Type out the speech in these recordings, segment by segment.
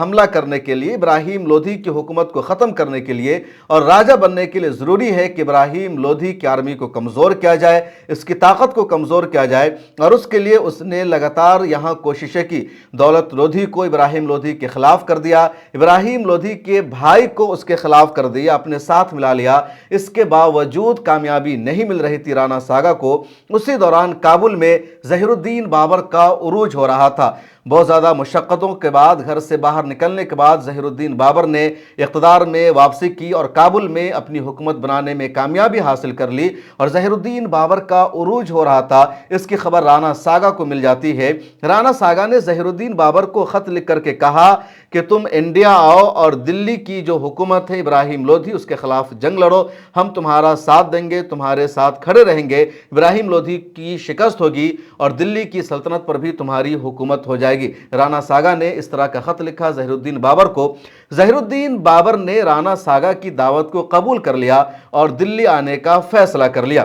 حملہ کرنے کے لیے، ابراہیم لودھی کی حکومت کو ختم کرنے کے لیے اور راجہ بننے کے لیے ضروری ہے کہ ابراہیم لودھی کی آرمی کو کمزور کیا جائے، اس کی طاقت کو کمزور کیا جائے، اور اس کے لیے اس نے لگاتار یہاں کوششیں کی۔ دولت لودھی کو ابراہیم لودھی کے خلاف کر دیا، ابراہیم لودھی کے بھائی کو اس کے خلاف کر دیا، اپنے ساتھ ملا لیا۔ اس کے باوجود کامیابی نہیں مل رہی تھی رانا ساگا کو۔ اسی دوران کابل میں ظہیر الدین بابر کا عروج ہو رہا تھا۔ بہت زیادہ مشقتوں کے بعد، گھر سے باہر نکلنے کے بعد ظہیر الدین بابر نے اقتدار میں واپسی کی اور کابل میں اپنی حکومت بنانے میں کامیابی حاصل کر لی، اور ظہیر الدین بابر کا عروج ہو رہا تھا۔ اس کی خبر رانا ساگا کو مل جاتی ہے۔ رانا ساگا نے ظہیر الدین بابر کو خط لکھ کر کے کہا کہ تم انڈیا آؤ اور دلی کی جو حکومت ہے ابراہیم لودھی، اس کے خلاف جنگ لڑو، ہم تمہارا ساتھ دیں گے، تمہارے ساتھ کھڑے رہیں گے۔ ابراہیم لودھی کی شکست ہوگی اور دلی کی سلطنت پر بھی تمہاری حکومت ہو جائے گی۔ رانا ساگا نے اس طرح کا خط لکھا ظہیر الدین بابر کو۔ ظہیر الدین بابر نے رانا ساگا کی دعوت کو قبول کر لیا اور دلی آنے کا فیصلہ کر لیا۔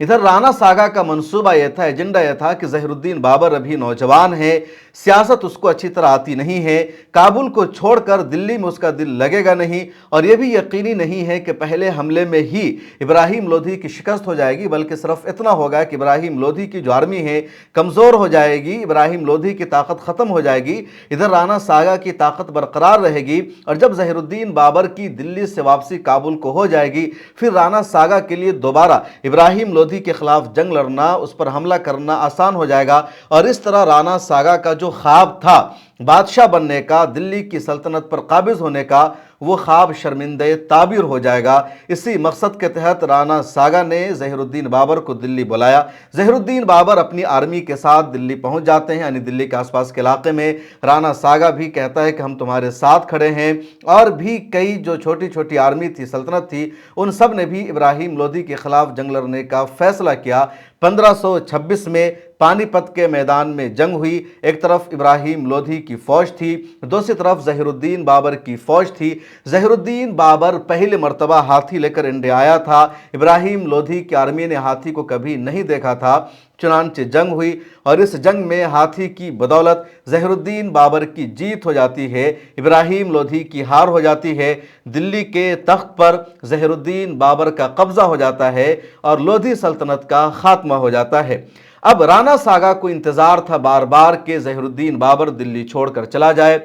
ادھر رانا ساگا کا منصوبہ یہ تھا، ایجنڈا یہ تھا کہ ظہیر الدین بابر ابھی نوجوان ہے، سیاست اس کو اچھی طرح آتی نہیں ہے، کابل کو چھوڑ کر دلی میں اس کا دل لگے گا نہیں، اور یہ بھی یقینی نہیں ہے کہ پہلے حملے میں ہی ابراہیم لودھی کی شکست ہو جائے گی، بلکہ صرف اتنا ہوگا کہ ابراہیم لودھی کی جو آرمی ہے کمزور ہو جائے گی، ابراہیم لودھی کی طاقت ختم ہو جائے گی، ادھر رانا ساگا کی طاقت برقرار رہے گی، اور جب ظہیر الدین بابر کی دلی سے واپسی کابل کو ہو جائے گی، پھر رانا ساگا کے لیے دوبارہ ابراہیم لودھی کے خلاف جنگ لڑنا، اس پر حملہ کرنا آسان ہو جائے گا، اور اس طرح رانا ساگا کا جو خواب تھا بادشاہ بننے کا، دلی کی سلطنت پر قابض ہونے کا، وہ خواب شرمندہ تعبیر ہو جائے گا۔ اسی مقصد کے تحت رانا ساگا نے ظہیر الدین بابر کو دلی بلایا۔ ظہیر الدین بابر اپنی آرمی کے ساتھ دلی پہنچ جاتے ہیں، یعنی دلی کے آس پاس کے علاقے میں۔ رانا ساگا بھی کہتا ہے کہ ہم تمہارے ساتھ کھڑے ہیں، اور بھی کئی جو چھوٹی چھوٹی آرمی تھی، سلطنت تھی، ان سب نے بھی ابراہیم لودھی کے خلاف جنگ لڑنے کا فیصلہ کیا۔ 1526 میں پانی پت کے میدان میں جنگ ہوئی۔ ایک طرف ابراہیم لودھی کی فوج تھی، دوسری طرف ظہیر الدین بابر کی فوج تھی۔ ظہیر الدین بابر پہلی مرتبہ ہاتھی لے کر انڈیا آیا تھا، ابراہیم لودھی کی آرمی نے ہاتھی کو کبھی نہیں دیکھا تھا۔ چنانچہ جنگ ہوئی، اور اس جنگ میں ہاتھی کی بدولت ظہیر الدین بابر کی جیت ہو جاتی ہے، ابراہیم لودھی کی ہار ہو جاتی ہے۔ دلی کے تخت پر ظہیر الدین بابر کا قبضہ ہو جاتا ہے اور لودھی سلطنت کا خاتمہ ہو جاتا ہے۔ اب رانا ساگا کو انتظار تھا بار بار کہ ظہیر الدین بابر دلی چھوڑ کر چلا جائے۔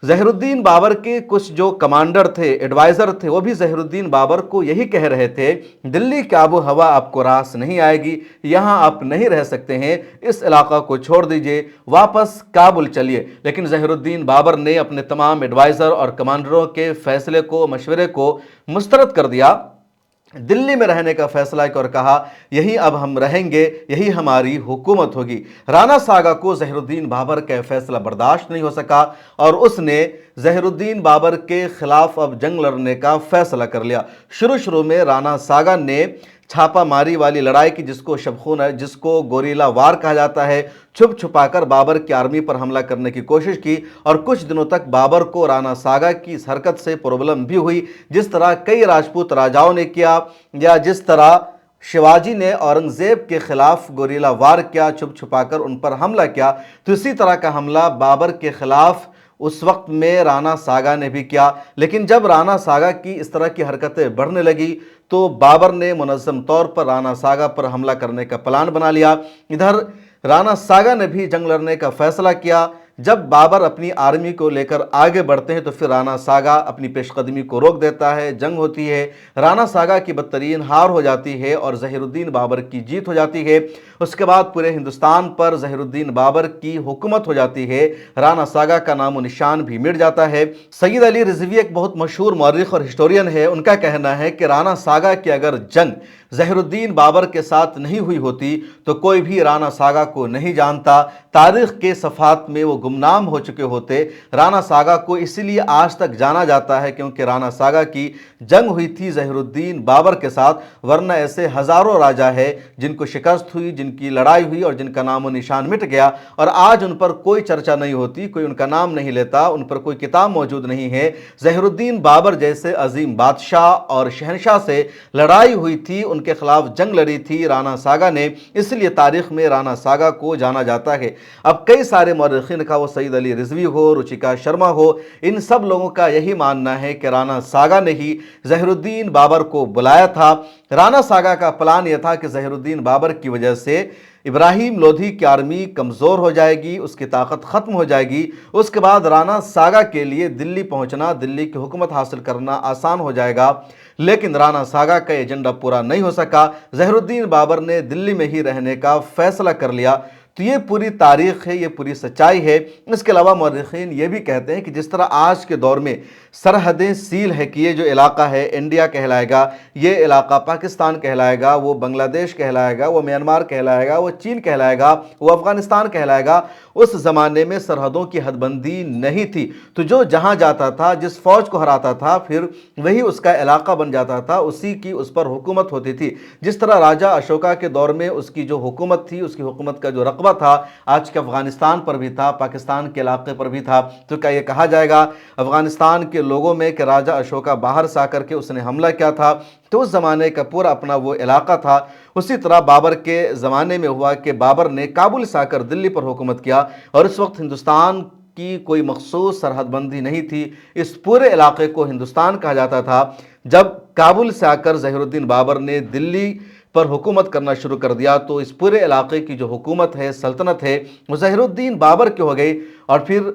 ظہیر الدین بابر کے کچھ جو کمانڈر تھے، ایڈوائزر تھے، وہ بھی ظہیر الدین بابر کو یہی کہہ رہے تھے، دلی کی آب و ہوا آپ کو راس نہیں آئے گی، یہاں آپ نہیں رہ سکتے ہیں، اس علاقہ کو چھوڑ دیجئے، واپس کابل چلیے۔ لیکن ظہیر الدین بابر نے اپنے تمام ایڈوائزر اور کمانڈروں کے فیصلے کو، مشورے کو مسترد کر دیا، دلی میں رہنے کا فیصلہ کیا اور کہا یہی اب ہم رہیں گے، یہی ہماری حکومت ہوگی۔ رانا ساگا کو ظہیر الدین بابر کا فیصلہ برداشت نہیں ہو سکا، اور اس نے ظہیر الدین بابر کے خلاف اب جنگ لڑنے کا فیصلہ کر لیا۔ شروع میں رانا ساگا نے چھاپا ماری والی لڑائی کی، جس کو شبخون ہے، جس کو گوریلا وار کہا جاتا ہے، چھپ چھپا کر بابر کی آرمی پر حملہ کرنے کی کوشش کی، اور کچھ دنوں تک بابر کو رانا ساگا کی اس حرکت سے پرابلم بھی ہوئی، جس طرح کئی راجپوت راجاؤں نے کیا، یا جس طرح شیواجی نے اورنگزیب کے خلاف گوریلا وار کیا، چھپ چھپا کر ان پر حملہ کیا، تو اسی طرح کا حملہ بابر کے خلاف اس وقت میں رانا ساگا نے بھی کیا۔ لیکن جب رانا ساگا کی اس طرح کی حرکتیں بڑھنے لگی تو بابر نے منظم طور پر رانا ساگا پر حملہ کرنے کا پلان بنا لیا۔ ادھر رانا ساگا نے بھی جنگ لڑنے کا فیصلہ کیا۔ جب بابر اپنی آرمی کو لے کر آگے بڑھتے ہیں تو پھر رانا ساگا اپنی پیش قدمی کو روک دیتا ہے، جنگ ہوتی ہے، رانا ساگا کی بدترین ہار ہو جاتی ہے اور ظہیر الدین بابر کی جیت ہو جاتی ہے۔ اس کے بعد پورے ہندوستان پر ظہیر الدین بابر کی حکومت ہو جاتی ہے، رانا ساگا کا نام و نشان بھی مٹ جاتا ہے۔ سید علی رضوی ایک بہت مشہور مورخ اور ہسٹورین ہے، ان کا کہنا ہے کہ رانا ساگا کی اگر جنگ ظہیر الدین بابر کے ساتھ نہیں ہوئی ہوتی تو کوئی بھی رانا ساگا کو نہیں جانتا، تاریخ کے صفحات میں وہ گمنام ہو چکے ہوتے۔ رانا ساگا کو اسی لیے آج تک جانا جاتا ہے کیونکہ رانا ساگا کی جنگ ہوئی تھی ظہیر الدین بابر کے ساتھ، ورنہ ایسے ہزاروں راجا ہے جن کو شکست ہوئی، جن کی لڑائی ہوئی اور جن کا نام و نشان مٹ گیا، اور آج ان پر کوئی چرچا نہیں ہوتی، کوئی ان کا نام نہیں لیتا، ان پر کوئی کتاب موجود نہیں ہے۔ ظہیر الدین بابر جیسے عظیم بادشاہ اور شہنشاہ سے لڑائی ہوئی تھی، ان ان کے خلاف جنگ لڑی تھی رانا ساگا نے، اس لیے تاریخ میں رانا ساگا کو جانا جاتا ہے۔ اب کئی سارے مورخین کا، وہ سعید علی رضوی ہو، رچیکا شرما ہو، ان سب لوگوں کا یہی ماننا ہے کہ رانا ساگا نے ہی ظہیر الدین بابر کو بلایا تھا۔ رانا ساگا کا پلان یہ تھا کہ ظہیر الدین بابر کی وجہ سے ابراہیم لودھی کی آرمی کمزور ہو جائے گی، اس کی طاقت ختم ہو جائے گی، اس کے بعد رانا ساگا کے لیے دلی پہنچنا، دلی کی حکومت حاصل کرنا آسان ہو جائے گا۔ لیکن رانا ساگا کا ایجنڈا پورا نہیں ہو سکا، ظہیر الدین بابر نے دلی میں ہی رہنے کا فیصلہ کر لیا۔ تو یہ پوری تاریخ ہے، یہ پوری سچائی ہے۔ اس کے علاوہ مورخین یہ بھی کہتے ہیں کہ جس طرح آج کے دور میں سرحدیں سیل ہے کہ یہ جو علاقہ ہے انڈیا کہلائے گا، یہ علاقہ پاکستان کہلائے گا، وہ بنگلہ دیش کہلائے گا، وہ میانمار کہلائے گا، وہ چین کہلائے گا، وہ افغانستان کہلائے گا۔ اس زمانے میں سرحدوں کی حد بندی نہیں تھی، تو جو جہاں جاتا تھا، جس فوج کو ہراتا تھا، پھر وہی اس کا علاقہ بن جاتا تھا، اسی کی اس پر حکومت ہوتی تھی۔ جس طرح راجہ اشوکا کے دور میں اس کی جو حکومت تھی، اس کی حکومت کا جو رقبہ تھا آج کے افغانستان پر بھی تھا، پاکستان کے علاقے پر بھی تھا۔ تو کیا یہ کہا جائے گا افغانستان کے لوگوں میں کہ راجہ اشوکا باہر سے آ کر کے اس نے حملہ کیا تھا؟ تو اس زمانے کا پورا اپنا وہ علاقہ تھا۔ اسی طرح بابر کے زمانے میں ہوا کہ بابر نے کابل سے آ کر دلی پر حکومت کیا، اور اس وقت ہندوستان کی کوئی مخصوص سرحد بندی نہیں تھی، اس پورے علاقے کو ہندوستان کہا جاتا تھا۔ جب کابل سے آ کر ظہیر الدین بابر نے دلی پر حکومت کرنا شروع کر دیا تو اس پورے علاقے کی جو حکومت ہے، سلطنت ہے، وہ ظہیر الدین بابر کی ہو گئی، اور پھر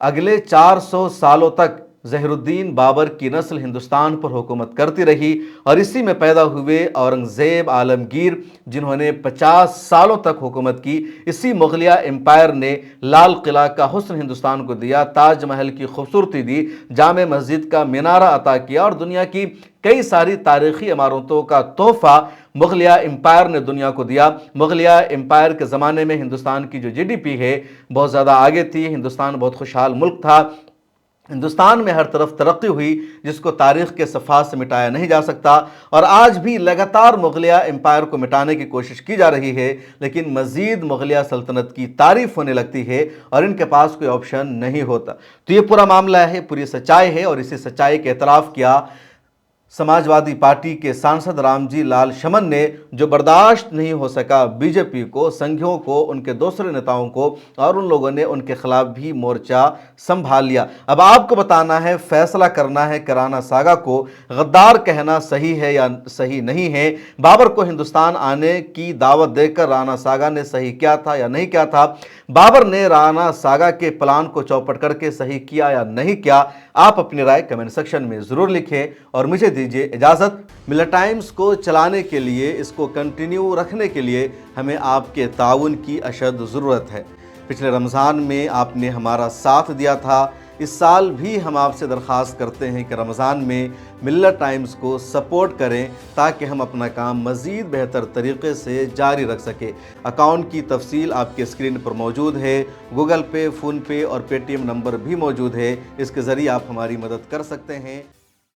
اگلے 400 سالوں تک ظہیر الدین بابر کی نسل ہندوستان پر حکومت کرتی رہی، اور اسی میں پیدا ہوئے اورنگزیب، عالمگیر، جنہوں نے 50 سالوں تک حکومت کی۔ اسی مغلیہ امپائر نے لال قلعہ کا حسن ہندوستان کو دیا، تاج محل کی خوبصورتی دی، جامع مسجد کا مینارہ عطا کیا، اور دنیا کی کئی ساری تاریخی عمارتوں کا تحفہ مغلیہ امپائر نے دنیا کو دیا۔ مغلیہ امپائر کے زمانے میں ہندوستان کی جو GDP ہے بہت زیادہ آگے تھی، ہندوستان بہت خوشحال ملک تھا، ہندوستان میں ہر طرف ترقی ہوئی جس کو تاریخ کے صفحات سے مٹایا نہیں جا سکتا، اور آج بھی لگاتار مغلیہ امپائر کو مٹانے کی کوشش کی جا رہی ہے، لیکن مزید مغلیہ سلطنت کی تعریف ہونے لگتی ہے اور ان کے پاس کوئی آپشن نہیں ہوتا۔ تو یہ پورا معاملہ ہے، پوری سچائی ہے، اور اسی سچائی کے اعتراف کیا سماج وادی پارٹی کے سانسد رام جی لال شمن نے، جو برداشت نہیں ہو سکا BJP کو، سنگھیوں کو، ان کے دوسرے نیتاؤں کو، اور ان لوگوں نے ان کے خلاف بھی مورچہ سنبھال لیا۔ اب آپ کو بتانا ہے، فیصلہ کرنا ہے کہ رانا ساگا کو غدار کہنا صحیح ہے یا صحیح نہیں ہے۔ بابر کو ہندوستان آنے کی دعوت دے کر رانا ساگا نے صحیح کیا تھا یا نہیں کیا تھا؟ بابر نے رانا ساگا کے پلان کو چوپٹ کر کے صحیح کیا یا نہیں کیا؟ آپ اپنی رائے کمنٹ سیکشن میں ضرور لکھیں، اور مجھے دیجیے اجازت۔ ملت ٹائمز کو چلانے کے لیے، اس کو کنٹینیو رکھنے کے لیے ہمیں آپ کے تعاون کی اشد ضرورت ہے۔ پچھلے رمضان میں آپ نے ہمارا ساتھ دیا تھا، اس سال بھی ہم آپ سے درخواست کرتے ہیں کہ رمضان میں ملت ٹائمز کو سپورٹ کریں تاکہ ہم اپنا کام مزید بہتر طریقے سے جاری رکھ سکیں۔ اکاؤنٹ کی تفصیل آپ کے اسکرین پر موجود ہے، گوگل پے، فون پے اور پے ٹی ایم نمبر بھی موجود ہے، اس کے ذریعے آپ ہماری مدد کر سکتے ہیں۔